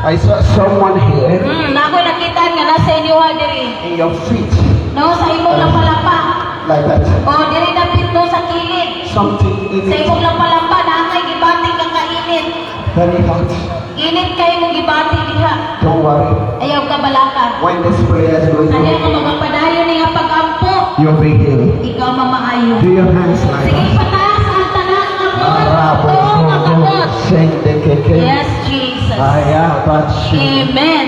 I saw someone here Nako nakita nga nasa inyo diri. in your feet, No, sa imong lapalapa. like that. O diri dapit no sa kilid. Something in Sa it, imong lapalapa na kay gibati ka kainit. very hot. Init kay mo gibati diha. Don't worry. Ayaw ka balaka. When this prayer is going Kanya ka on, magapadayon ni nga pag-ampo. you'll be healed. Ikaw mamaayo. Do your hands like Sige that. pataas ang tanan nga Arabo, Oo, kakabot. sing the keke. Yes, Jesus. Ayabashi. Amen.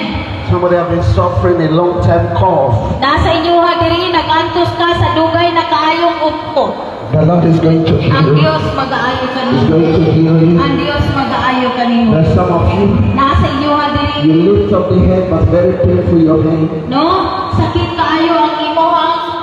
Somebody have been suffering a long time cough. Nasa inyo diri nagantos ka sa dugay na kaayong upo. The Lord is going to Ang heal you. Dios mag-aayo He's kanimo. going to heal you. Ang Dios mag-aayo kanimo. There's some of you, Nasa inyo diri. you lift up the head but very painful your hand. No, sakit kaayo ang imong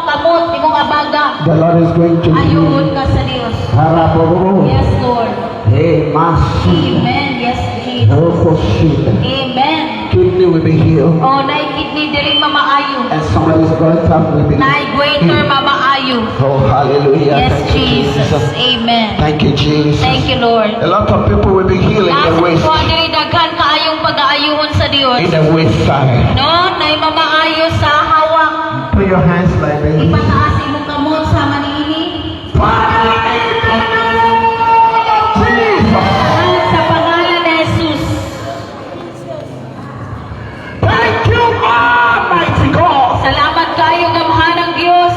kamot, imong abaga. The Lord is going to heal Ayuhon you. ka sa Dios. Harabobo. Yes, Lord. Hey, Mashi. Amen. Yes, Jesus. Rokoshi. Amen. Kidney will be healed. O, naay kidney diri mamaayo. And somebody's goiter will be Naay greater mamaayo. Oh, hallelujah. Yes, Thank you, Jesus. Amen. Thank you, Jesus. Thank you, Lord. A lot of people will be healed in Nasa the waist, inyo diri daghan kaayong pag-aayuhon sa Dios. in the waist side. No, naay mamaayo sa hawak. Put your hands like this. Ipataas imong kamot sa maniini. Father, in the name of Jesus. Sa pangalan ni Jesus. Thank you, Almighty God. Salamat kayo gamhanang Dios.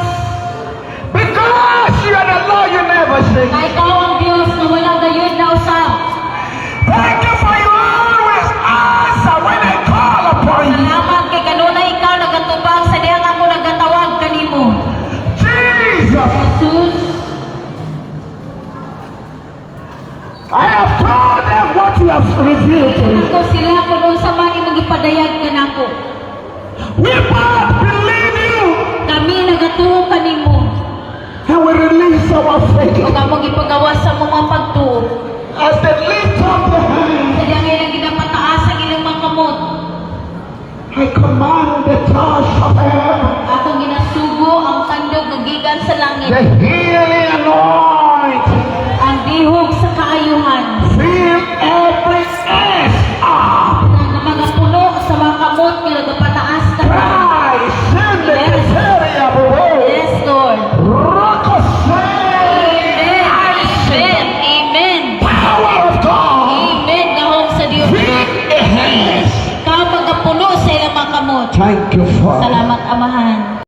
Because you are the Lord, you never sing. Kay ikaw ang Dios na walang gayud na usab. Thank you for you always answer when I call upon you. Salamat kay kanunay ikaw nagatubag sa dihang ako nagatawag kanimo. Jesus, Jesus, I have told them what you have revealed to me. ako sila kuno sa man imong ipadayag kanako. We both believe you Kami nagatuo kanimo. and we release our faith. O kamong ipagawas sa mga pagtuo. As they lift up the hand, Sa dihang ilang ginapataas ang ilang mga kamot. I command the touch of heaven, Akong ginasugo ang tandog nga gikan sa langit. the healing anointing, Ang dihog sa kaayuhan. fill every edge up. Nga mga puno sa mga kamot nga nagapataas ka. Christ, send the area of the world. Yes, Lord. Ricochet, Amen. Amen. power of God, Amen. Gahom sa Dios. fill the hands. Ka magapuno sa ilang mga kamot. Thank you, Father. Salamat, Amahan.